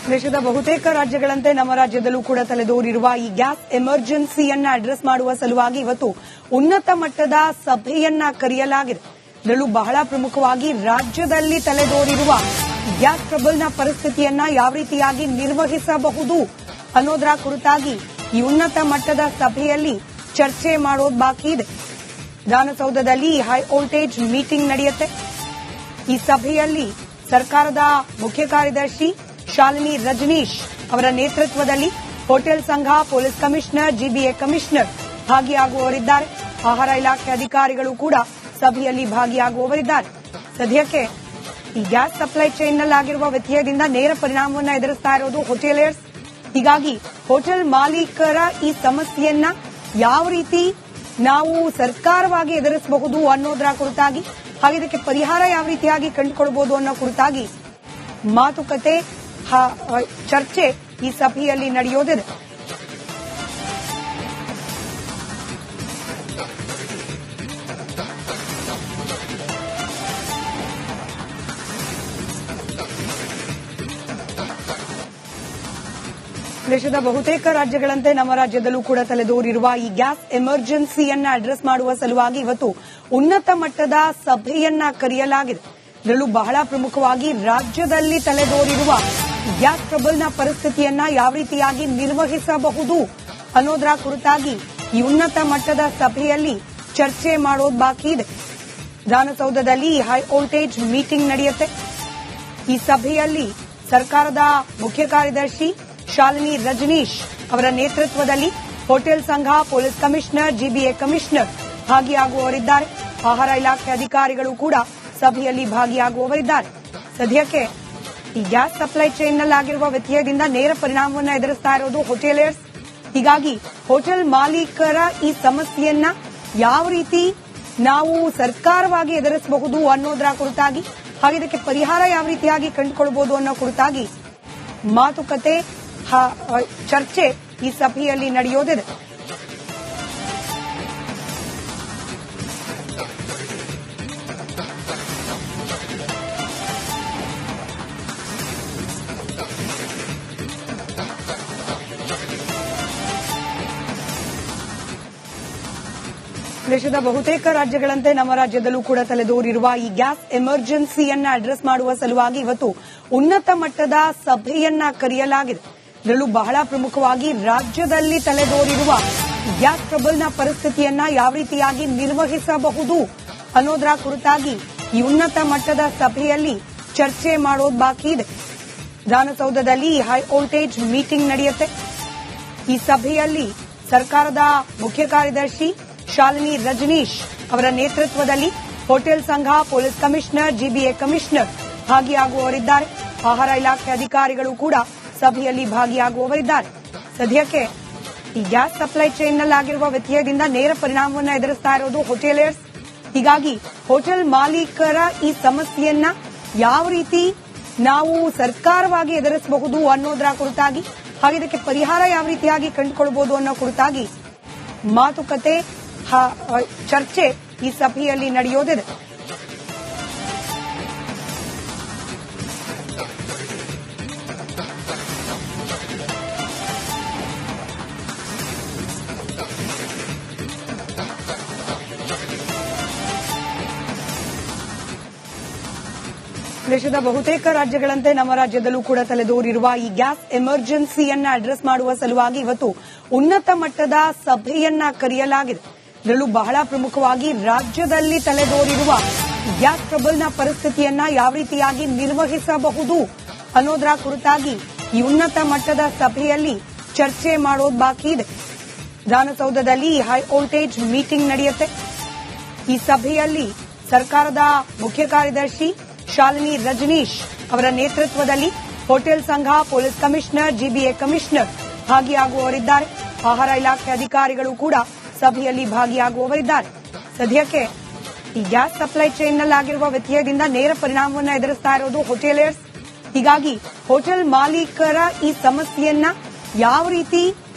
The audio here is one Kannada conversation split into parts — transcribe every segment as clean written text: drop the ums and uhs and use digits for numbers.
ದೇಶದ ಬಹುತೇಕ ರಾಜ್ಯಗಳಂತೆ ನಮ್ಮ ರಾಜ್ಯದಲ್ಲೂ ಕೂಡ ತಲೆದೋರಿರುವ ಈ ಗ್ಯಾಸ್ ಎಮರ್ಜೆನ್ಸಿಯನ್ನ ಅಡ್ರೆಸ್ ಮಾಡುವ ಸಲುವಾಗಿ ಇವತ್ತು ಉನ್ನತ ಮಟ್ಟದ ಸಭೆಯನ್ನ ಕರೆಯಲಾಗಿದೆ. ಇದರಲ್ಲೂ ಬಹಳ ಪ್ರಮುಖವಾಗಿ ರಾಜ್ಯದಲ್ಲಿ ತಲೆದೋರಿರುವ ಗ್ಯಾಸ್ ಟ್ರಬಲ್ನ ಪರಿಸ್ಥಿತಿಯನ್ನ ಯಾವ ರೀತಿಯಾಗಿ ನಿರ್ವಹಿಸಬಹುದು ಅನ್ನೋದರ ಕುರಿತಾಗಿ ಈ ಉನ್ನತ ಮಟ್ಟದ ಸಭೆಯಲ್ಲಿ ಚರ್ಚೆ ಮಾಡೋದು ಬಾಕಿ ಇದೆ. ವಿಧಾನಸೌಧದಲ್ಲಿ ಹೈ ವೋಲ್ಟೇಜ್ ಮೀಟಿಂಗ್ ನಡೆಯುತ್ತೆ. ಈ ಸಭೆಯಲ್ಲಿ ಸರ್ಕಾರದ ಮುಖ್ಯ ಕಾರ್ಯದರ್ಶಿ ಶಾಲಿನಿ ರಜನೀಶ್ ಅವರ ನೇತೃತ್ವದಲ್ಲಿ ಹೋಟೆಲ್ ಸಂಘ, ಪೊಲೀಸ್ ಕಮಿಷನರ್, ಜಿಬಿಎ ಕಮಿಷನರ್ ಭಾಗಿಯಾಗುವವರಿದ್ದಾರೆ. ಆಹಾರ ಇಲಾಖೆ ಅಧಿಕಾರಿಗಳು ಕೂಡ ಸಭೆಯಲ್ಲಿ ಭಾಗಿಯಾಗುವವರಿದ್ದಾರೆ. ಸದ್ಯಕ್ಕೆ ಈ ಗ್ಯಾಸ್ ಸಪ್ಲೈ ಚೈನ್ನಲ್ಲಾಗಿರುವ ವ್ಯತ್ಯಯದಿಂದ ನೇರ ಪರಿಣಾಮವನ್ನು ಎದುರಿಸ್ತಾ ಇರೋದು ಹೋಟೆಲಿಯರ್ಸ್. ಹೀಗಾಗಿ ಹೋಟೆಲ್ ಮಾಲೀಕರ ಈ ಸಮಸ್ಯೆಯನ್ನ ಯಾವ ರೀತಿ ನಾವು ಸರ್ಕಾರವಾಗಿ ಎದುರಿಸಬಹುದು ಅನ್ನೋದರ ಕುರಿತಾಗಿ, ಹಾಗೆ ಇದಕ್ಕೆ ಪರಿಹಾರ ಯಾವ ರೀತಿಯಾಗಿ ಕಂಡುಕೊಳ್ಬಹುದು ಅನ್ನೋ ಕುರಿತಾಗಿ ಮಾತುಕತೆ, ಚರ್ಚೆ ಈ ಸಭೆಯಲ್ಲಿ ನಡೆಯೋದಿದೆ. ದೇಶದ ಬಹುತೇಕ ರಾಜ್ಯಗಳಂತೆ ನಮ್ಮ ರಾಜ್ಯದಲ್ಲೂ ಕೂಡ ತಲೆದೋರಿರುವ ಈ ಗ್ಯಾಸ್ ಎಮರ್ಜೆನ್ಸಿಯನ್ನ ಅಡ್ರೆಸ್ ಮಾಡುವ ಸಲುವಾಗಿ ಇವತ್ತು ಉನ್ನತ ಮಟ್ಟದ ಸಭೆಯನ್ನ ಕರೆಯಲಾಗಿದೆ. ಇದರಲ್ಲೂ ಬಹಳ ಪ್ರಮುಖವಾಗಿ ರಾಜ್ಯದಲ್ಲಿ ತಲೆದೋರಿರುವ ಗ್ಯಾಸ್ ಟ್ರಬಲ್ನ ಪರಿಸ್ಥಿತಿಯನ್ನ ಯಾವ ರೀತಿಯಾಗಿ ನಿರ್ವಹಿಸಬಹುದು ಅನ್ನೋದರ ಕುರಿತಾಗಿ ಈ ಉನ್ನತ ಮಟ್ಟದ ಸಭೆಯಲ್ಲಿ ಚರ್ಚೆ ಮಾಡೋದು ಬಾಕಿ ಇದೆ. ವಿಧಾನಸೌಧದಲ್ಲಿ ಹೈ ವೋಲ್ಟೇಜ್ ಮೀಟಿಂಗ್ ನಡೆಯುತ್ತೆ. ಈ ಸಭೆಯಲ್ಲಿ ಸರ್ಕಾರದ ಮುಖ್ಯ ಕಾರ್ಯದರ್ಶಿ ಶಾಲಿನಿ ರಜನೀಶ್ ಅವರ ನೇತೃತ್ವದಲ್ಲಿ ಹೋಟೆಲ್ ಸಂಘ, ಪೊಲೀಸ್ ಕಮಿಷನರ್, ಜಿಬಿಎ ಕಮಿಷನರ್ ಭಾಗಿಯಾಗುವವರಿದ್ದಾರೆ. ಆಹಾರ ಇಲಾಖೆ ಅಧಿಕಾರಿಗಳು ಕೂಡ ಸಭೆಯಲ್ಲಿ ಭಾಗಿಯಾಗುವವರಿದ್ದಾರೆ. ಸದ್ಯಕ್ಕೆ ಈ ಗ್ಯಾಸ್ ಸಪ್ಲೈ ಚೈನ್ನಲ್ಲಾಗಿರುವ ವ್ಯತ್ಯಯದಿಂದ ನೇರ ಪರಿಣಾಮವನ್ನು ಎದುರಿಸ್ತಾ ಇರೋದು ಹೋಟೆಲಿಯರ್ಸ್. ಹೀಗಾಗಿ ಹೋಟೆಲ್ ಮಾಲೀಕರ ಈ ಸಮಸ್ಯೆಯನ್ನ ಯಾವ ರೀತಿ ನಾವು ಸರ್ಕಾರವಾಗಿ ಎದುರಿಸಬಹುದು ಅನ್ನೋದರ ಕುರಿತಾಗಿ, ಹಾಗೆ ಇದಕ್ಕೆ ಪರಿಹಾರ ಯಾವ ರೀತಿಯಾಗಿ ಕಂಡುಕೊಳ್ಬಹುದು ಅನ್ನೋ ಕುರಿತಾಗಿ ಮಾತುಕತೆ, ಚರ್ಚೆ ಈ ಸಭೆಯಲ್ಲಿ ನಡೆಯೋದಿದೆ. ದೇಶದ ಬಹುತೇಕ ರಾಜ್ಯಗಳಂತೆ ನಮ್ಮ ರಾಜ್ಯದಲ್ಲೂ ಕೂಡ ತಲೆದೋರಿರುವ ಈ ಗ್ಯಾಸ್ ಎಮರ್ಜೆನ್ಸಿಯನ್ನ ಅಡ್ರೆಸ್ ಮಾಡುವ ಸಲುವಾಗಿ ಇವತ್ತು ಉನ್ನತ ಮಟ್ಟದ ಸಭೆಯನ್ನ ಕರೆಯಲಾಗಿದೆ. ಇದರಲ್ಲೂ ಬಹಳ ಪ್ರಮುಖವಾಗಿ ರಾಜ್ಯದಲ್ಲಿ ತಲೆದೋರಿರುವ ಗ್ಯಾಸ್ ಟ್ರಬಲ್ನ ಪರಿಸ್ಥಿತಿಯನ್ನ ಯಾವ ರೀತಿಯಾಗಿ ನಿರ್ವಹಿಸಬಹುದು ಅನ್ನೋದರ ಕುರಿತಾಗಿ ಈ ಉನ್ನತ ಮಟ್ಟದ ಸಭೆಯಲ್ಲಿ ಚರ್ಚೆ ಮಾಡೋದು ಬಾಕಿ ಇದೆ. ವಿಧಾನಸೌಧದಲ್ಲಿ ಹೈ ವೋಲ್ಟೇಜ್ ಮೀಟಿಂಗ್ ನಡೆಯುತ್ತೆ. ಈ ಸಭೆಯಲ್ಲಿ ಸರ್ಕಾರದ ಮುಖ್ಯ ಕಾರ್ಯದರ್ಶಿ ಶಾಲಿನಿ ರಜನೀಶ್ ಅವರ ನೇತೃತ್ವದಲ್ಲಿ ಹೋಟೆಲ್ ಸಂಘ, ಪೊಲೀಸ್ ಕಮಿಷನರ್, ಜಿಬಿಎ ಕಮಿಷನರ್ ಭಾಗಿಯಾಗುವವರಿದ್ದಾರೆ. ಆಹಾರ ಇಲಾಖೆ ಅಧಿಕಾರಿಗಳು ಕೂಡ ಸಭೆಯಲ್ಲಿ ಭಾಗಿಯಾಗುವವರಿದ್ದಾರೆ. ಸದ್ಯಕ್ಕೆ ಈ ಗ್ಯಾಸ್ ಸಪ್ಲೈ ಚೈನ್ನಲ್ಲಾಗಿರುವ ವ್ಯತ್ಯಯದಿಂದ ನೇರ ಪರಿಣಾಮವನ್ನು ಎದುರಿಸ್ತಾ ಇರೋದು ಹೋಟೆಲಿಯರ್ಸ್. ಹೀಗಾಗಿ ಹೋಟೆಲ್ ಮಾಲೀಕರ ಈ ಸಮಸ್ಯೆಯನ್ನ ಯಾವ ರೀತಿ ನಾವು ಸರ್ಕಾರವಾಗಿ ಎದುರಿಸಬಹುದು ಅನ್ನೋದರ ಕುರಿತಾಗಿ, ಹಾಗೆ ಇದಕ್ಕೆ ಪರಿಹಾರ ಯಾವ ರೀತಿಯಾಗಿ ಕಂಡುಕೊಳ್ಬಹುದು ಅನ್ನೋ ಕುರಿತಾಗಿ ಮಾತುಕತೆ, ಚರ್ಚೆ ಈ ಸಭೆಯಲ್ಲಿ ನಡೆಯೋದಿದೆ. ದೇಶದ ಬಹುತೇಕ ರಾಜ್ಯಗಳಂತೆ ನಮ್ಮ ರಾಜ್ಯದಲ್ಲೂ ಕೂಡ ತಲೆದೋರಿರುವ ಈ ಗ್ಯಾಸ್ ಎಮರ್ಜೆನ್ಸಿಯನ್ನ ಅಡ್ರೆಸ್ ಮಾಡುವ ಸಲುವಾಗಿ ಇವತ್ತು ಉನ್ನತ ಮಟ್ಟದ ಸಭೆಯನ್ನ ಕರೆಯಲಾಗಿದೆ. ಇದರಲ್ಲೂ ಬಹಳ ಪ್ರಮುಖವಾಗಿ ರಾಜ್ಯದಲ್ಲಿ ತಲೆದೋರಿರುವ ಗ್ಯಾಸ್ ಟ್ರಬಲ್ನ ಪರಿಸ್ಥಿತಿಯನ್ನ ಯಾವ ರೀತಿಯಾಗಿ ನಿರ್ವಹಿಸಬಹುದು ಅನ್ನೋದರ ಕುರಿತಾಗಿ ಈ ಉನ್ನತ ಮಟ್ಟದ ಸಭೆಯಲ್ಲಿ ಚರ್ಚೆ ಮಾಡೋದು ಬಾಕಿ ಇದೆ. ದೇಶದ ಬಹುತೇಕ ರಾಜ್ಯಗಳಂತೆ ನಮ್ಮ ರಾಜ್ಯದಲ್ಲೂ ಕೂಡ ತಲೆದೋರಿರುವ ಈ ಗ್ಯಾಸ್ ಎಮರ್ಜೆನ್ಸಿಯನ್ನ ಅಡ್ರೆಸ್ ಮಾಡುವ ಸಲುವಾಗಿ ಇವತ್ತು ಉನ್ನತ ಮಟ್ಟದ ಸಭೆಯನ್ನ ಕರೆಯಲಾಗಿದೆ. ಇದರಲ್ಲೂ ಬಹಳ ಪ್ರಮುಖವಾಗಿ ರಾಜ್ಯದಲ್ಲಿ ತಲೆದೋರಿರುವ ಗ್ಯಾಸ್ ಟ್ರಬಲ್ನ ಪರಿಸ್ಥಿತಿಯನ್ನ ಯಾವ ರೀತಿಯಾಗಿ ನಿರ್ವಹಿಸಬಹುದು ಅನ್ನೋದರ ಕುರಿತಾಗಿ ಈ ಉನ್ನತ ಮಟ್ಟದ ಸಭೆಯಲ್ಲಿ ಚರ್ಚೆ ಮಾಡೋದು ಬಾಕಿ ಇದೆ. ವಿಧಾನಸೌಧದಲ್ಲಿ ಹೈ ವೋಲ್ಟೇಜ್ ಮೀಟಿಂಗ್ ನಡೆಯುತ್ತೆ. ಈ ಸಭೆಯಲ್ಲಿ ಸರ್ಕಾರದ ಮುಖ್ಯ ಕಾರ್ಯದರ್ಶಿ ಶಾಲಿನಿ ರಜನೀಶ್ ಅವರ ನೇತೃತ್ವದಲ್ಲಿ ಹೋಟೆಲ್ ಸಂಘ, ಪೊಲೀಸ್ ಕಮಿಷನರ್, ಜಿಬಿಎ ಕಮಿಷನರ್ ಭಾಗಿಯಾಗುವವರಿದ್ದಾರೆ. ಆಹಾರ ಇಲಾಖೆ ಅಧಿಕಾರಿಗಳು ಕೂಡ ಸಭೆಯಲ್ಲಿ ಭಾಗಿಯಾಗುವವರಿದ್ದಾರೆ. ಸದ್ಯಕ್ಕೆ ಈ ಗ್ಯಾಸ್ ಸಪ್ಲೈ ಚೈನ್ನಲ್ಲಾಗಿರುವ ವ್ಯತ್ಯಯದಿಂದ ನೇರ ಪರಿಣಾಮವನ್ನು ಎದುರಿಸ್ತಾ ಇರೋದು ಹೋಟೆಲಿಯರ್ಸ್. ಹೀಗಾಗಿ ಹೋಟೆಲ್ ಮಾಲೀಕರ ಈ ಸಮಸ್ಯೆಯನ್ನ ಯಾವ ರೀತಿ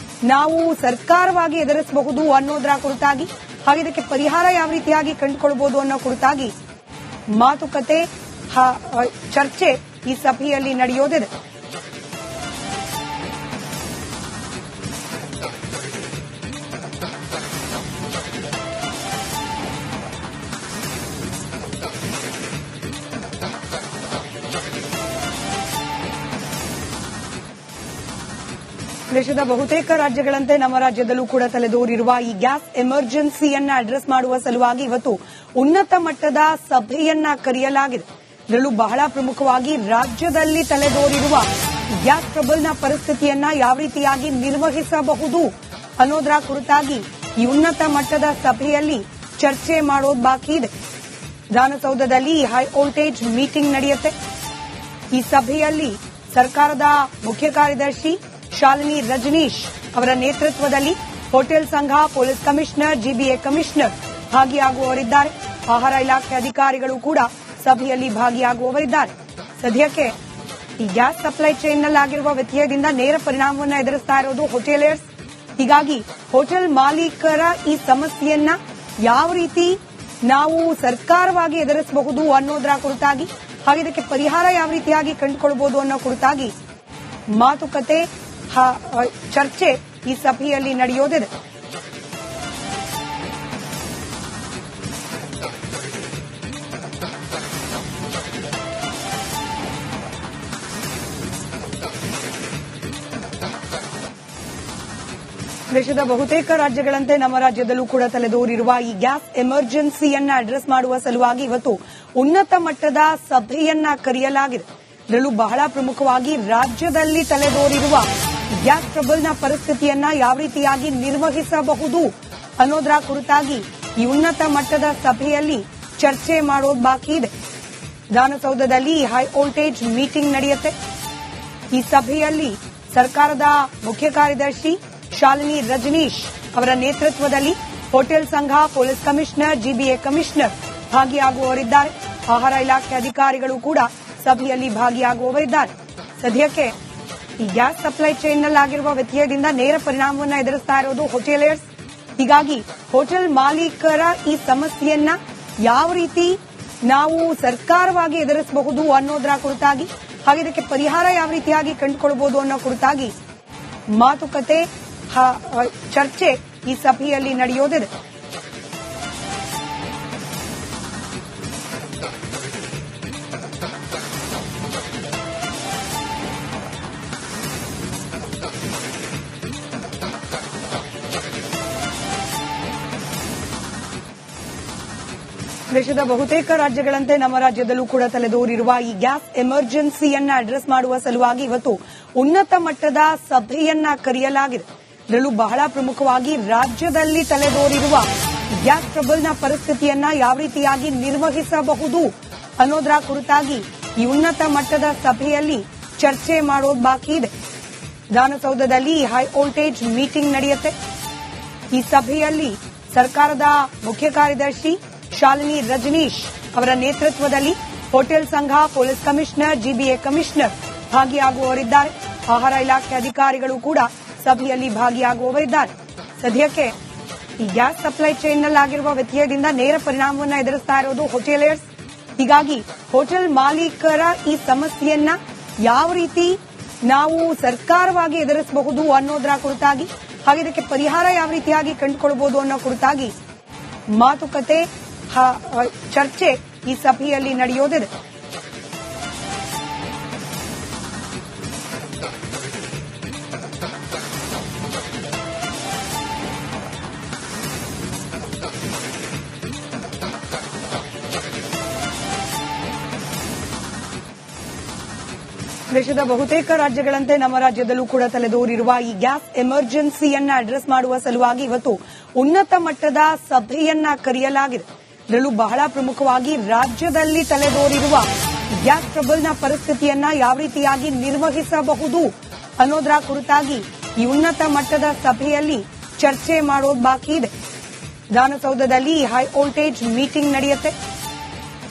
ನಾವು ಸರ್ಕಾರವಾಗಿ ಎದುರಿಸಬಹುದು ಅನ್ನೋದರ ಕುರಿತಾಗಿ, ಹಾಗೆ ಇದಕ್ಕೆ ಪರಿಹಾರ ಯಾವ ರೀತಿಯಾಗಿ ಕಂಡುಕೊಳ್ಬಹುದು ಅನ್ನೋ ಕುರಿತಾಗಿ ಮಾತುಕತೆ, ಚರ್ಚೆ ಈ ಸಭೆಯಲ್ಲಿ ನಡೆಯೋದಿದೆ. ದೇಶದ ಬಹುತೇಕ ರಾಜ್ಯಗಳಂತೆ ನಮ್ಮ ರಾಜ್ಯದಲ್ಲೂ ಕೂಡ ತಲೆದೋರಿರುವ ಈ ಗ್ಯಾಸ್ ಎಮರ್ಜೆನ್ಸಿಯನ್ನ ಅಡ್ರೆಸ್ ಮಾಡುವ ಸಲುವಾಗಿ ಇವತ್ತು ಉನ್ನತ ಮಟ್ಟದ ಸಭೆಯನ್ನ ಕರೆಯಲಾಗಿದೆ. ಇದರಲ್ಲೂ ಬಹಳ ಪ್ರಮುಖವಾಗಿ ರಾಜ್ಯದಲ್ಲಿ ತಲೆದೋರಿರುವ ಗ್ಯಾಸ್ ಟ್ರಬಲ್ನ ಪರಿಸ್ಥಿತಿಯನ್ನ ಯಾವ ರೀತಿಯಾಗಿ ನಿರ್ವಹಿಸಬಹುದು ಅನ್ನೋದರ ಕುರಿತಾಗಿ ಈ ಉನ್ನತ ಮಟ್ಟದ ಸಭೆಯಲ್ಲಿ ಚರ್ಚೆ ಮಾಡೋದು ಬಾಕಿ ಇದೆ. ವಿಧಾನಸೌಧದಲ್ಲಿ ಹೈ ವೋಲ್ಟೇಜ್ ಮೀಟಿಂಗ್ ನಡೆಯುತ್ತೆ. ಈ ಸಭೆಯಲ್ಲಿ ಸರ್ಕಾರದ ಮುಖ್ಯ ಕಾರ್ಯದರ್ಶಿ ಶಾಲಿನಿ ರಜನೀಶ್ ಅವರ ನೇತೃತ್ವದಲ್ಲಿ ಹೋಟೆಲ್ ಸಂಘ, ಪೊಲೀಸ್ ಕಮಿಷನರ್, ಜಿಬಿಎ ಕಮಿಷನರ್ ಭಾಗಿಯಾಗುವವರಿದ್ದಾರೆ. ಆಹಾರ ಇಲಾಖೆ ಅಧಿಕಾರಿಗಳು ಕೂಡ ಸಭೆಯಲ್ಲಿ ಭಾಗಿಯಾಗುವವರಿದ್ದಾರೆ. ಸದ್ಯಕ್ಕೆ ಈ ಗ್ಯಾಸ್ ಸಪ್ಲೈ ಚೈನ್ನಲ್ಲಾಗಿರುವ ವ್ಯತ್ಯಯದಿಂದ ನೇರ ಪರಿಣಾಮವನ್ನು ಎದುರಿಸ್ತಾ ಇರೋದು ಹೋಟೆಲಿಯರ್ಸ್. ಹೀಗಾಗಿ ಹೋಟೆಲ್ ಮಾಲೀಕರ ಈ ಸಮಸ್ಯೆಯನ್ನ ಯಾವ ರೀತಿ ನಾವು ಸರ್ಕಾರವಾಗಿ ಎದುರಿಸಬಹುದು ಅನ್ನೋದರ ಕುರಿತಾಗಿ, ಹಾಗೆ ಇದಕ್ಕೆ ಪರಿಹಾರ ಯಾವ ರೀತಿಯಾಗಿ ಕಂಡುಕೊಳ್ಳಬಹುದು ಅನ್ನೋ ಕುರಿತಾಗಿ ಮಾತುಕತೆ, ಚರ್ಚೆ ಈ ಸಭೆಯಲ್ಲಿ ನಡೆಯೋದಿದೆ. ದೇಶದ ಬಹುತೇಕ ರಾಜ್ಯಗಳಂತೆ ನಮ್ಮ ರಾಜ್ಯದಲ್ಲೂ ಕೂಡ ತಲೆದೋರಿರುವ ಈ ಗ್ಯಾಸ್ ಎಮರ್ಜೆನ್ಸಿಯನ್ನ ಅಡ್ರೆಸ್ ಮಾಡುವ ಸಲುವಾಗಿ ಇವತ್ತು ಉನ್ನತ ಮಟ್ಟದ ಸಭೆಯನ್ನ ಕರೆಯಲಾಗಿದೆ. ಇದರಲ್ಲೂ ಬಹಳ ಪ್ರಮುಖವಾಗಿ ರಾಜ್ಯದಲ್ಲಿ ತಲೆದೋರಿರುವ ಗ್ಯಾಸ್ ಟ್ರಬಲ್ನ ಪರಿಸ್ಥಿತಿಯನ್ನ ಯಾವ ರೀತಿಯಾಗಿ ನಿರ್ವಹಿಸಬಹುದು ಅನ್ನೋದರ ಕುರಿತಾಗಿ ಈ ಉನ್ನತ ಮಟ್ಟದ ಸಭೆಯಲ್ಲಿ ಚರ್ಚೆ ಮಾಡೋದು ಬಾಕಿ ಇದೆ. ವಿಧಾನಸೌಧದಲ್ಲಿ ಹೈ ವೋಲ್ಟೇಜ್ ಮೀಟಿಂಗ್ ನಡೆಯುತ್ತೆ. ಈ ಸಭೆಯಲ್ಲಿ ಸರ್ಕಾರದ ಮುಖ್ಯ ಕಾರ್ಯದರ್ಶಿ ಶಾಲಿನಿ ರಜನೀಶ್ ಅವರ ನೇತೃತ್ವದಲ್ಲಿ ಹೋಟೆಲ್ ಸಂಘ, ಪೊಲೀಸ್ ಕಮಿಷನರ್, ಜಿಬಿಎ ಕಮಿಷನರ್ ಭಾಗಿಯಾಗುವವರಿದ್ದಾರೆ. ಆಹಾರ ಇಲಾಖೆ ಅಧಿಕಾರಿಗಳು ಕೂಡ ಸಭೆಯಲ್ಲಿ ಭಾಗಿಯಾಗುವವರಿದ್ದಾರೆ. ಸದ್ಯಕ್ಕೆ ಈ ಗ್ಯಾಸ್ ಸಪ್ಲೈ ಚೈನ್ನಲ್ಲಾಗಿರುವ ವ್ಯತ್ಯಯದಿಂದ ನೇರ ಪರಿಣಾಮವನ್ನು ಎದುರಿಸ್ತಾ ಇರೋದು ಹೋಟೆಲಿಯರ್ಸ್. ಹೀಗಾಗಿ ಹೋಟೆಲ್ ಮಾಲೀಕರ ಈ ಸಮಸ್ಯೆಯನ್ನ ಯಾವ ರೀತಿ ನಾವು ಸರ್ಕಾರವಾಗಿ ಎದುರಿಸಬಹುದು ಅನ್ನೋದರ ಕುರಿತಾಗಿ, ಹಾಗೆ ಇದಕ್ಕೆ ಪರಿಹಾರ ಯಾವ ರೀತಿಯಾಗಿ ಕಂಡುಕೊಳ್ಳಬಹುದು ಅನ್ನೋ ಕುರಿತಾಗಿ ಮಾತುಕತೆ, ಚರ್ಚೆ ಈ ಸಭೆಯಲ್ಲಿ ನಡೆಯೋದಿದೆ. ದೇಶದ ಬಹುತೇಕ ರಾಜ್ಯಗಳಂತೆ ನಮ್ಮ ರಾಜ್ಯದಲ್ಲೂ ಕೂಡ ತಲೆದೋರಿರುವ ಈ ಗ್ಯಾಸ್ ಎಮರ್ಜೆನ್ಸಿಯನ್ನ ಅಡ್ರೆಸ್ ಮಾಡುವ ಸಲುವಾಗಿ ಇವತ್ತು ಉನ್ನತ ಮಟ್ಟದ ಸಭೆಯನ್ನ ಕರೆಯಲಾಗಿದೆ. ಇದರಲ್ಲೂ ಬಹಳ ಪ್ರಮುಖವಾಗಿ ರಾಜ್ಯದಲ್ಲಿ ತಲೆದೋರಿರುವ ಗ್ಯಾಸ್ ಟ್ರಬಲ್ನ ಪರಿಸ್ಥಿತಿಯನ್ನ ಯಾವ ರೀತಿಯಾಗಿ ನಿರ್ವಹಿಸಬಹುದು ಅನ್ನೋದರ ಕುರಿತಾಗಿ ಈ ಉನ್ನತ ಮಟ್ಟದ ಸಭೆಯಲ್ಲಿ ಚರ್ಚೆ ಮಾಡೋದು ಬಾಕಿ ಇದೆ. ವಿಧಾನಸೌಧದಲ್ಲಿ ಹೈ ವೋಲ್ಟೇಜ್ ಮೀಟಿಂಗ್ ನಡೆಯುತ್ತೆ. ಈ ಸಭೆಯಲ್ಲಿ ಸರ್ಕಾರದ ಮುಖ್ಯ ಕಾರ್ಯದರ್ಶಿ ಶಾಲಿನಿ ರಜನೀಶ್ ಅವರ ನೇತೃತ್ವದಲ್ಲಿ ಹೋಟೆಲ್ ಸಂಘ, ಪೊಲೀಸ್ ಕಮಿಷನರ್, ಜಿಬಿಎ ಕಮಿಷನರ್ ಭಾಗಿಯಾಗುವವರಿದ್ದಾರೆ. ಆಹಾರ ಇಲಾಖೆ ಅಧಿಕಾರಿಗಳು ಕೂಡ ಸಭೆಯಲ್ಲಿ ಭಾಗಿಯಾಗುವವರಿದ್ದಾರೆ. ಸದ್ಯಕ್ಕೆ ಈ ಗ್ಯಾಸ್ ಸಪ್ಲೈ ಚೈನ್ನಲ್ಲಾಗಿರುವ ವ್ಯತ್ಯಯದಿಂದ ನೇರ ಪರಿಣಾಮವನ್ನು ಎದುರಿಸ್ತಾ ಇರೋದು ಹೋಟೆಲಿಯರ್ಸ್. ಹೀಗಾಗಿ ಹೋಟೆಲ್ ಮಾಲೀಕರ ಈ ಸಮಸ್ಯೆಯನ್ನ ಯಾವ ರೀತಿ ನಾವು ಸರ್ಕಾರವಾಗಿ ಎದುರಿಸಬಹುದು ಅನ್ನೋದರ ಕುರಿತಾಗಿ, ಹಾಗೆ ಇದಕ್ಕೆ ಪರಿಹಾರ ಯಾವ ರೀತಿಯಾಗಿ ಕಂಡುಕೊಳ್ಳಬಹುದು ಅನ್ನೋ ಕುರಿತಾಗಿ ಮಾತುಕತೆ, ಚರ್ಚೆ ಈ ಸಭೆಯಲ್ಲಿ ನಡೆಯೋದಿದೆ. ದೇಶದ ಬಹುತೇಕ ರಾಜ್ಯಗಳಂತೆ ನಮ್ಮ ರಾಜ್ಯದಲ್ಲೂ ಕೂಡ ತಲೆದೋರಿರುವ ಈ ಗ್ಯಾಸ್ ಎಮರ್ಜೆನ್ಸಿಯನ್ನ ಅಡ್ರೆಸ್ ಮಾಡುವ ಸಲುವಾಗಿ ಇವತ್ತು ಉನ್ನತ ಮಟ್ಟದ ಸಭೆಯನ್ನ ಕರೆಯಲಾಗಿದೆ. ಇದರಲ್ಲೂ ಬಹಳ ಪ್ರಮುಖವಾಗಿ ರಾಜ್ಯದಲ್ಲಿ ತಲೆದೋರಿರುವ ಗ್ಯಾಸ್ ಟ್ರಬಲ್ನ ಪರಿಸ್ಥಿತಿಯನ್ನ ಯಾವ ರೀತಿಯಾಗಿ ನಿರ್ವಹಿಸಬಹುದು ಅನ್ನೋದರ ಕುರಿತಾಗಿ ಈ ಉನ್ನತ ಮಟ್ಟದ ಸಭೆಯಲ್ಲಿ ಚರ್ಚೆ ಮಾಡೋದು ಬಾಕಿ ಇದೆ. ವಿಧಾನಸೌಧದಲ್ಲಿ ಹೈ ವೋಲ್ಟೇಜ್ ಮೀಟಿಂಗ್ ನಡೆಯುತ್ತೆ.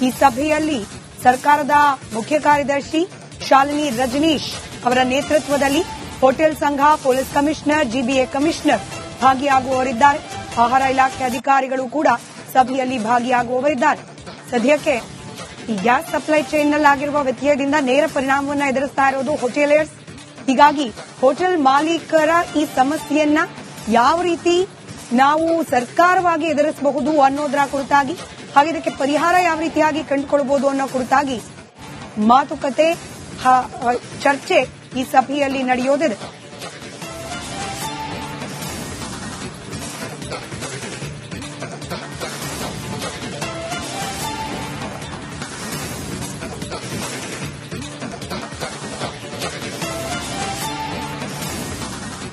ಈ ಸಭೆಯಲ್ಲಿ ಸರ್ಕಾರದ ಮುಖ್ಯ ಕಾರ್ಯದರ್ಶಿ ಶಾಲಿನಿ ರಜನೀಶ್ ಅವರ ನೇತೃತ್ವದಲ್ಲಿ ಹೋಟೆಲ್ ಸಂಘ, ಪೊಲೀಸ್ ಕಮಿಷನರ್, ಜಿಬಿಎ ಕಮಿಷನರ್ ಭಾಗಿಯಾಗುವವರಿದ್ದಾರೆ. ಆಹಾರ ಇಲಾಖೆ ಅಧಿಕಾರಿಗಳು ಕೂಡ ಸಭೆಯಲ್ಲಿ ಭಾಗಿಯಾಗುವವರಿದ್ದಾರೆ. ಸದ್ಯಕ್ಕೆ ಈ ಗ್ಯಾಸ್ ಸಪ್ಲೈ ಚೈನ್ನಲ್ಲಾಗಿರುವ ವ್ಯತ್ಯಯದಿಂದ ನೇರ ಪರಿಣಾಮವನ್ನು ಎದುರಿಸ್ತಾ ಇರೋದು ಹೋಟೆಲಿಯರ್ಸ್. ಹೀಗಾಗಿ ಹೋಟೆಲ್ ಮಾಲೀಕರ ಈ ಸಮಸ್ಯೆಯನ್ನ ಯಾವ ರೀತಿ ನಾವು ಸರ್ಕಾರವಾಗಿ ಎದುರಿಸಬಹುದು ಅನ್ನೋದರ ಕುರಿತಾಗಿ, ಹಾಗೆ ಇದಕ್ಕೆ ಪರಿಹಾರ ಯಾವ ರೀತಿಯಾಗಿ ಕಂಡುಕೊಳ್ಳಬಹುದು ಅನ್ನೋ ಕುರಿತಾಗಿ ಮಾತುಕತೆ, ಚರ್ಚೆ ಈ ಸಭೆಯಲ್ಲಿ ನಡೆಯೋದಿದೆ.